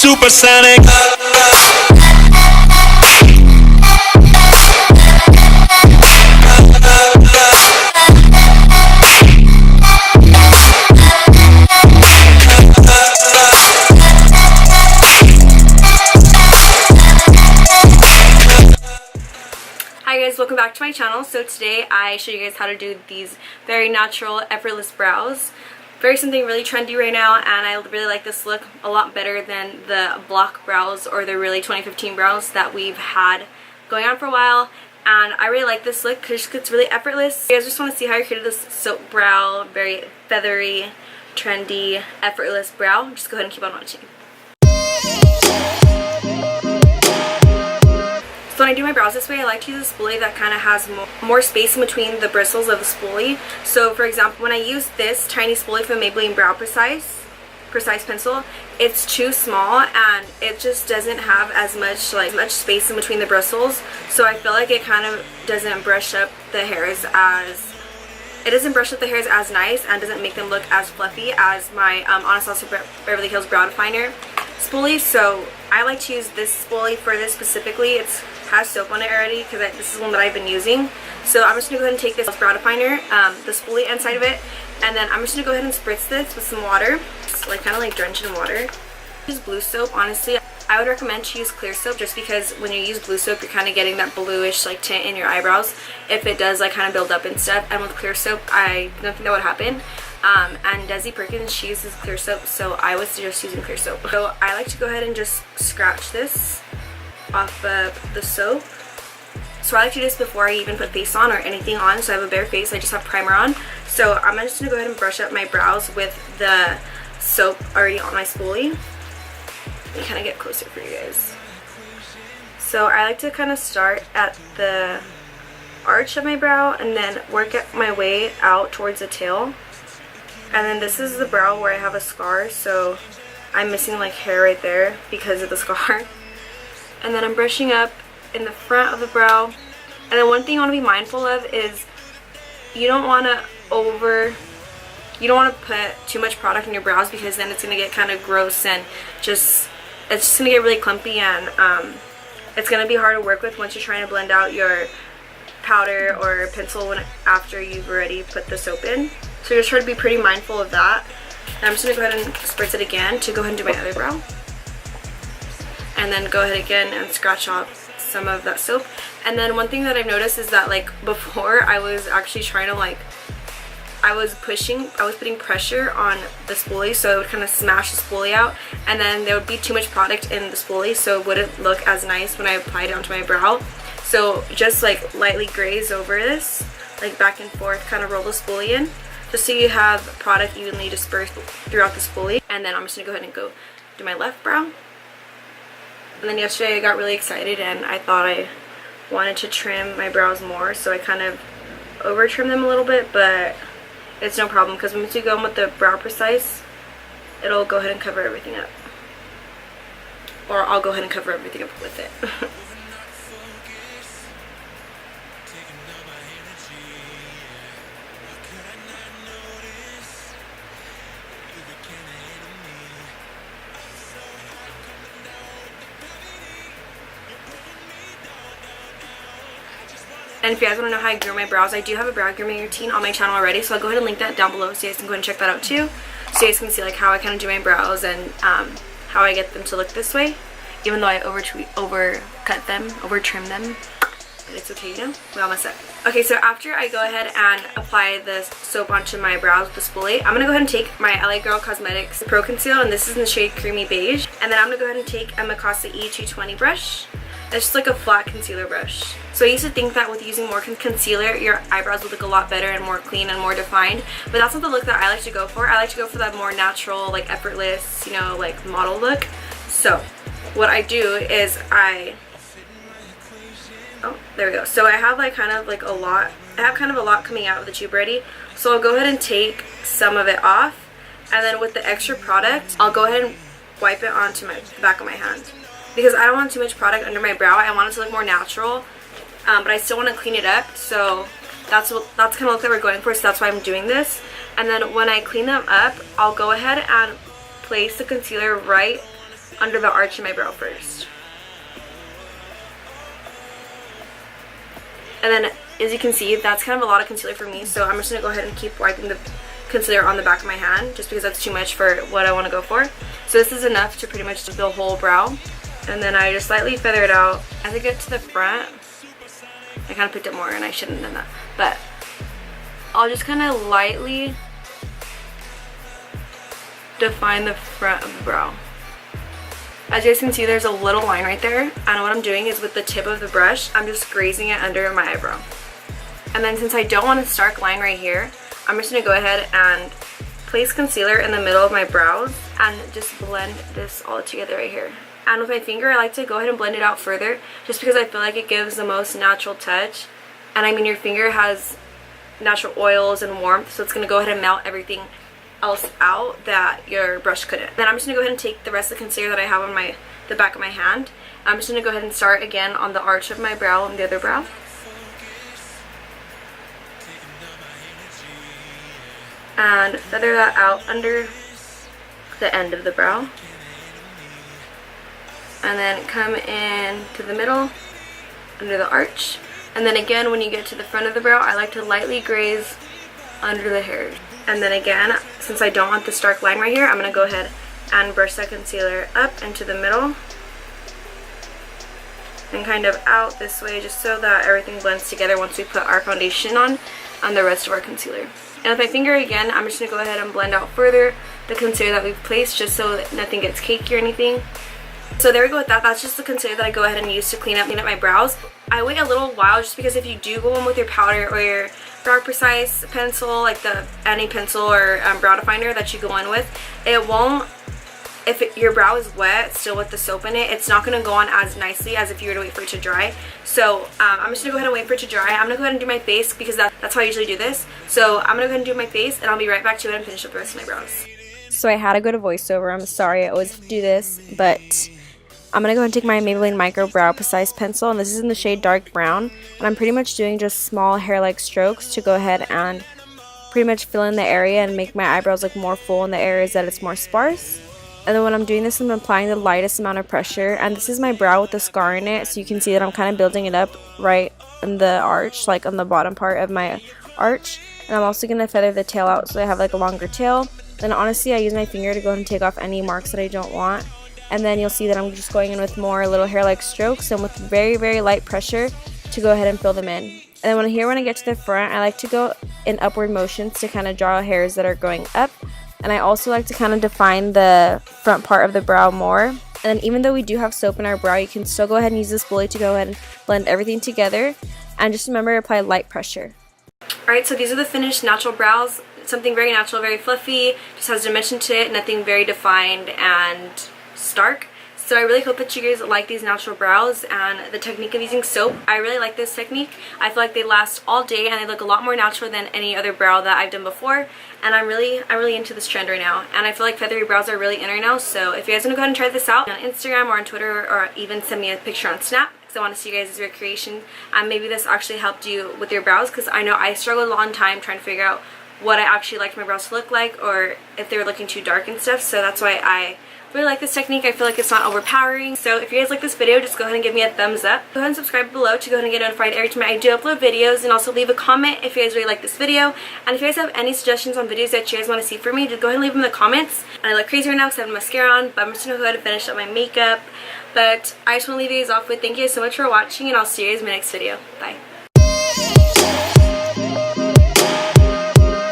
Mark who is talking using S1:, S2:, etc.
S1: Supersonic.
S2: Hi guys, welcome back to my channel. So today I show you guys how to do these very natural, effortless brows. Very something really trendy right now, and I really like this look a lot better than the block brows or the really 2015 brows that we've had going on for a while. And I really like this look because it's really effortless. If you guys just want to see how I created this soap brow, very feathery, trendy, effortless brow, just go ahead and keep on watching. So when I do my brows this way, I like to use a spoolie that kind of has more space in between the bristles of the spoolie. So for example, when I use this tiny spoolie from Maybelline Brow Precise pencil, it's too small and it just doesn't have as much space in between the bristles. So I feel like it kind of doesn't brush up the hairs as nice and doesn't make them look as fluffy as my Anastasia Beverly Hills Brow Definer spoolie. So I like to use this spoolie for this specifically. It has soap on it already because this is one that I've been using. So I'm just going to go ahead and take this brow definer, the spoolie inside of it, and then I'm just going to go ahead and spritz this with some water, just kind of drench it in water. Use blue soap. Honestly, I would recommend to use clear soap just because when you use blue soap, you're kind of getting that bluish tint in your eyebrows if it does kind of build up and stuff. And with clear soap, I don't think that would happen. And Desi Perkins, she uses clear soap, so I would suggest using clear soap. So I like to go ahead and just scratch this off of the soap. So I like to do this before I even put face on or anything on, so I have a bare face. I just have primer on. So I'm just going to go ahead and brush up my brows with the soap already on my spoolie. Let me kind of get closer for you guys. So I like to kind of start at the arch of my brow and then work my way out towards the tail. And then this is the brow where I have a scar, so I'm missing hair right there because of the scar. And then I'm brushing up in the front of the brow. And then one thing you want to be mindful of is you don't want to put too much product in your brows because then it's going to get kind of gross and it's just going to get really clumpy, and it's going to be hard to work with once you're trying to blend out your powder or pencil after you've already put the soap in. So just try to be pretty mindful of that. And I'm just going to go ahead and spritz it again to go ahead and do my other brow. And then go ahead again and scratch off some of that soap. And then one thing that I've noticed is that before I was actually trying to I was putting pressure on the spoolie, so it would kind of smash the spoolie out, and then there would be too much product in the spoolie, so it wouldn't look as nice when I applied it onto my brow. So just lightly graze over this, back and forth, kind of roll the spoolie in, just so you have product evenly dispersed throughout the spoolie. And then I'm just going to go ahead and go do my left brow. And then yesterday I got really excited and I thought I wanted to trim my brows more, so I kind of over trimmed them a little bit, but it's no problem because once you go in with the Brow Precise, it'll go ahead and cover everything up. Or I'll go ahead and cover everything up with it. And if you guys want to know how I groom my brows, I do have a brow grooming routine on my channel already, so I'll go ahead and link that down below so you guys can go ahead and check that out too. So you guys can see how I kind of do my brows and how I get them to look this way. Even though I over-trim them. But it's okay, we all mess up. Okay, so after I go ahead and apply the soap onto my brows with the spoolie, I'm going to go ahead and take my LA Girl Cosmetics Pro Conceal, and this is in the shade Creamy Beige. And then I'm going to go ahead and take a Mikasa E220 brush. It's just a flat concealer brush. So I used to think that with using more concealer, your eyebrows would look a lot better and more clean and more defined. But that's not the look that I like to go for. I like to go for that more natural, effortless, model look. So what I do is oh, there we go. So I have kind of a lot coming out of the tube already. So I'll go ahead and take some of it off. And then with the extra product, I'll go ahead and wipe it onto the back of my hand. Because I don't want too much product under my brow. I want it to look more natural, but I still want to clean it up. So that's kind of look that we're going for. So that's why I'm doing this. And then when I clean them up, I'll go ahead and place the concealer right under the arch of my brow first. And then, as you can see, that's kind of a lot of concealer for me, so I'm just going to go ahead and keep wiping the concealer on the back of my hand, just because that's too much for what I want to go for. So this is enough to pretty much do the whole brow. And then I just slightly feather it out. As I get to the front, I kind of picked up more and I shouldn't have done that. But I'll just kind of lightly define the front of the brow. As you guys can see, there's a little line right there, and what I'm doing is with the tip of the brush, I'm just grazing it under my eyebrow. And then since I don't want a stark line right here, I'm just going to go ahead and place concealer in the middle of my brows and just blend this all together right here. And with my finger, I like to go ahead and blend it out further, just because I feel like it gives the most natural touch. And I mean, your finger has natural oils and warmth, so it's going to go ahead and melt everything else out that your brush couldn't. Then I'm just going to go ahead and take the rest of the concealer that I have on the back of my hand. I'm just going to go ahead and start again on the arch of my brow and the other brow. And feather that out under the end of the brow. And then come in to the middle, under the arch. And then again, when you get to the front of the brow, I like to lightly graze under the hairs. And then again, since I don't want the stark line right here, I'm going to go ahead and brush that concealer up into the middle and kind of out this way, just so that everything blends together once we put our foundation on the rest of our concealer. And with my finger again, I'm just going to go ahead and blend out further the concealer that we've placed, just so that nothing gets cakey or anything. So there we go with that. That's just the concealer that I go ahead and use to clean up my brows. I wait a little while, just because if you do go in with your powder or your brow precise pencil, like any pencil or brow definer that you go in with, it won't, if your brow is wet still with the soap in it, it's not going to go on as nicely as if you were to wait for it to dry. So I'm just going to go ahead and wait for it to dry. I'm going to go ahead and do my face, because that's how I usually do this. So I'm going to go ahead and do my face, and I'll be right back to it and finish up the rest of my brows. So I had to go to voiceover. I'm sorry, I always do this, but I'm going to go ahead and take my Maybelline Micro Brow Precise Pencil, and this is in the shade Dark Brown, and I'm pretty much doing just small hair-like strokes to go ahead and pretty much fill in the area and make my eyebrows look more full in the areas that it's more sparse. And then when I'm doing this, I'm applying the lightest amount of pressure, and this is my brow with the scar in it, so you can see that I'm kind of building it up right in the arch, like on the bottom part of my arch. And I'm also going to feather the tail out so I have like a longer tail. Then honestly, I use my finger to go ahead and take off any marks that I don't want. And then you'll see that I'm just going in with more little hair-like strokes and with very, very light pressure to go ahead and fill them in. And then when I get to the front, I like to go in upward motions to kind of draw hairs that are going up. And I also like to kind of define the front part of the brow more. And then even though we do have soap in our brow, you can still go ahead and use this spoolie to go ahead and blend everything together. And just remember to apply light pressure. Alright, so these are the finished natural brows. Something very natural, very fluffy, just has dimension to it, nothing very defined and stark. So I really hope that you guys like these natural brows and the technique of using soap. I really like this technique. I feel like they last all day and they look a lot more natural than any other brow that I've done before. And I'm really into this trend right now. And I feel like feathery brows are really in right now. So if you guys want to go ahead and try this out on Instagram or on Twitter, or even send me a picture on Snap, because I want to see you guys' recreation. And maybe this actually helped you with your brows, because I know I struggled a long time trying to figure out what I actually liked my brows to look like, or if they were looking too dark and stuff. So that's why I really like this technique. I feel like it's not overpowering. So if you guys like this video, just go ahead and give me a thumbs up. Go ahead and subscribe below to go ahead and get notified every time I do upload videos, and also leave a comment if you guys really like this video. And if you guys have any suggestions on videos that you guys want to see from me, just go ahead and leave them in the comments. And I look crazy right now because I have mascara on, but I'm just going to go ahead and finish up my makeup. But I just want to leave you guys off with thank you guys so much for watching, and I'll see you guys in my next video. Bye.